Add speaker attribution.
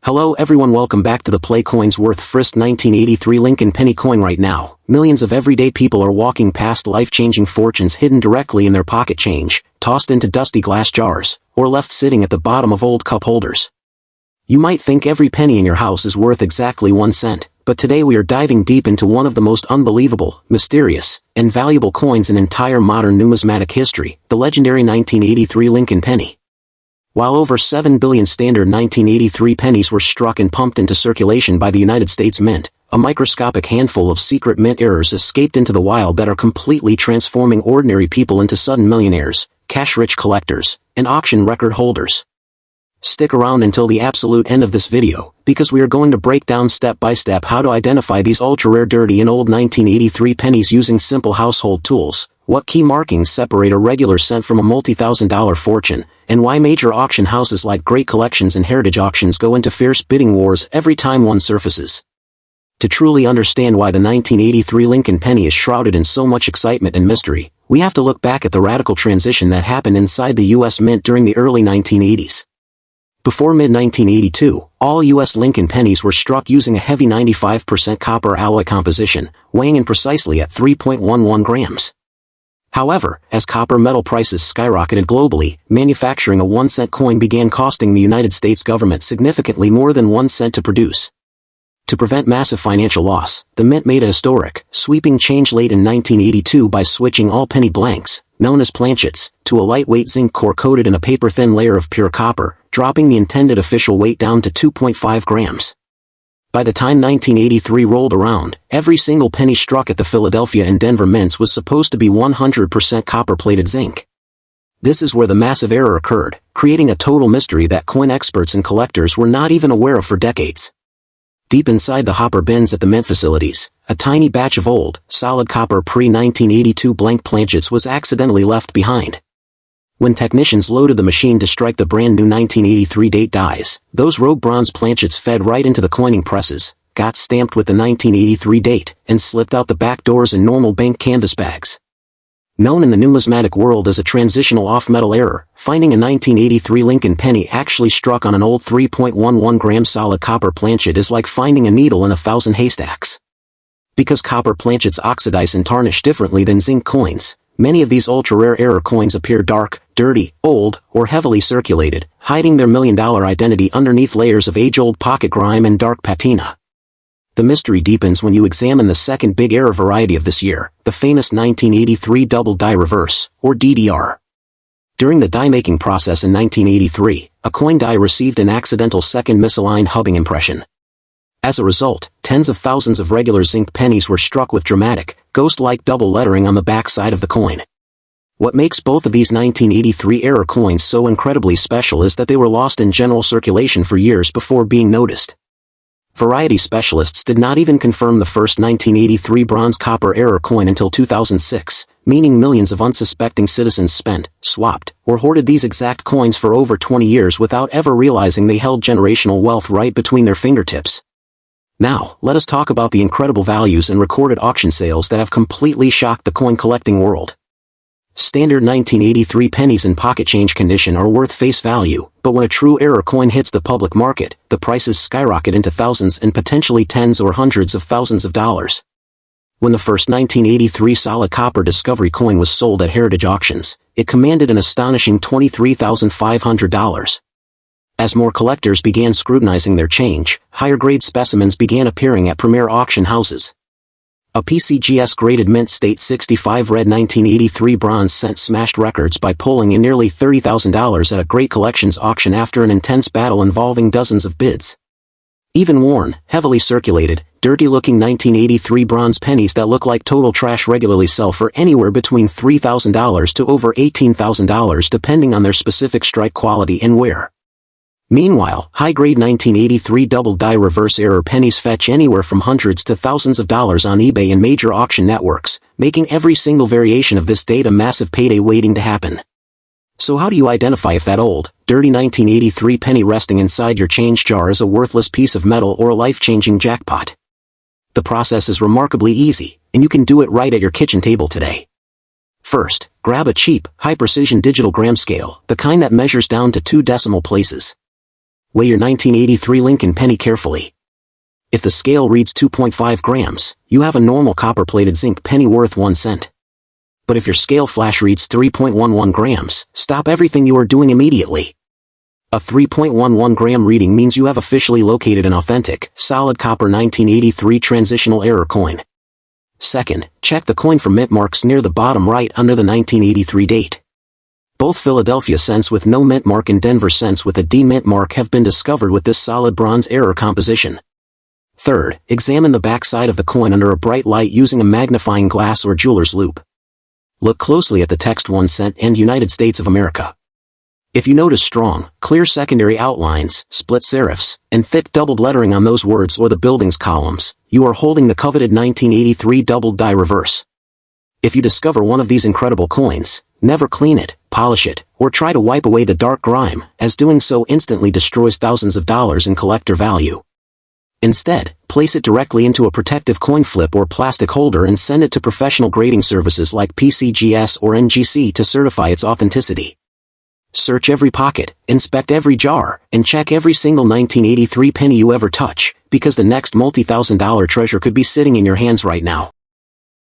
Speaker 1: Hello everyone, welcome back to the Play Coins Worth Frisk 1983 Lincoln penny coin. Right now, millions of everyday people are walking past life-changing fortunes hidden directly in their pocket change, tossed into dusty glass jars, or left sitting at the bottom of old cup holders. You might think every penny in your house is worth exactly 1 cent, but today we are diving deep into one of the most unbelievable, mysterious, and valuable coins in entire modern numismatic history, the legendary 1983 Lincoln penny. While over 7 billion standard 1983 pennies were struck and pumped into circulation by the United States Mint, a microscopic handful of secret mint errors escaped into the wild that are completely transforming ordinary people into sudden millionaires, cash-rich collectors, and auction record holders. Stick around until the absolute end of this video, because we are going to break down step by step how to identify these ultra-rare dirty and old 1983 pennies using simple household tools, what key markings separate a regular cent from a multi-thousand-dollar fortune, and why major auction houses like Great Collections and Heritage Auctions go into fierce bidding wars every time one surfaces. To truly understand why the 1983 Lincoln penny is shrouded in so much excitement and mystery, we have to look back at the radical transition that happened inside the U.S. Mint during the early 1980s. Before mid-1982, all U.S. Lincoln pennies were struck using a heavy 95% copper alloy composition, weighing in precisely at 3.11 grams. However, as copper metal prices skyrocketed globally, manufacturing a 1-cent coin began costing the United States government significantly more than 1 cent to produce. To prevent massive financial loss, the Mint made a historic, sweeping change late in 1982 by switching all penny blanks, known as planchets, to a lightweight zinc core coated in a paper-thin layer of pure copper, dropping the intended official weight down to 2.5 grams. By the time 1983 rolled around, every single penny struck at the Philadelphia and Denver mints was supposed to be 100% copper-plated zinc. This is where the massive error occurred, creating a total mystery that coin experts and collectors were not even aware of for decades. Deep inside the hopper bins at the mint facilities, a tiny batch of old, solid copper pre-1982 blank planchets was accidentally left behind. When technicians loaded the machine to strike the brand new 1983 date dies, those rogue bronze planchets fed right into the coining presses, got stamped with the 1983 date, and slipped out the back doors in normal bank canvas bags. Known in the numismatic world as a transitional off-metal error, finding a 1983 Lincoln penny actually struck on an old 3.11 gram solid copper planchet is like finding a needle in 1,000 haystacks. Because copper planchets oxidize and tarnish differently than zinc coins, many of these ultra-rare error coins appear dark, dirty, old, or heavily circulated, hiding their million-dollar identity underneath layers of age-old pocket grime and dark patina. The mystery deepens when you examine the second big error variety of this year, the famous 1983 double die reverse, or DDR. During the die-making process in 1983, a coin die received an accidental second misaligned hubbing impression. As a result, tens of thousands of regular zinc pennies were struck with dramatic, ghost-like double lettering on the back side of the coin. What makes both of these 1983 error coins so incredibly special is that they were lost in general circulation for years before being noticed. Variety specialists did not even confirm the first 1983 bronze copper error coin until 2006, meaning millions of unsuspecting citizens spent, swapped, or hoarded these exact coins for over 20 years without ever realizing they held generational wealth right between their fingertips. Now, let us talk about the incredible values and recorded auction sales that have completely shocked the coin collecting world. Standard 1983 pennies in pocket change condition are worth face value, but when a true error coin hits the public market, the prices skyrocket into thousands and potentially tens or hundreds of thousands of dollars. When the first 1983 solid copper discovery coin was sold at Heritage Auctions, it commanded an astonishing $23,500. As more collectors began scrutinizing their change, higher-grade specimens began appearing at premier auction houses. A PCGS-graded Mint State 65 red 1983 bronze cent smashed records by pulling in nearly $30,000 at a Great Collections auction after an intense battle involving dozens of bids. Even worn, heavily circulated, dirty-looking 1983 bronze pennies that look like total trash regularly sell for anywhere between $3,000 to over $18,000 depending on their specific strike quality and wear. Meanwhile, high-grade 1983 double die reverse error pennies fetch anywhere from hundreds to thousands of dollars on eBay and major auction networks, making every single variation of this date a massive payday waiting to happen. So how do you identify if that old, dirty 1983 penny resting inside your change jar is a worthless piece of metal or a life-changing jackpot? The process is remarkably easy, and you can do it right at your kitchen table today. First, grab a cheap, high-precision digital gram scale, the kind that measures down to 2 decimal places. Weigh your 1983 Lincoln penny carefully. If the scale reads 2.5 grams, you have a normal copper-plated zinc penny worth 1 cent. But if your scale flash reads 3.11 grams, stop everything you are doing immediately. A 3.11 gram reading means you have officially located an authentic, solid copper 1983 transitional error coin. Second, check the coin for mint marks near the bottom right under the 1983 date. Both Philadelphia cents with no mint mark and Denver cents with a D mint mark have been discovered with this solid bronze error composition. Third, examine the back side of the coin under a bright light using a magnifying glass or jeweler's loupe. Look closely at the text 1 cent and United States of America. If you notice strong, clear secondary outlines, split serifs, and thick doubled lettering on those words or the building's columns, you are holding the coveted 1983 doubled die reverse. If you discover one of these incredible coins, never clean it, polish it, or try to wipe away the dark grime, as doing so instantly destroys thousands of dollars in collector value. Instead, place it directly into a protective coin flip or plastic holder and send it to professional grading services like PCGS or NGC to certify its authenticity. Search every pocket, inspect every jar, and check every single 1983 penny you ever touch, because the next multi-thousand-dollar treasure could be sitting in your hands right now.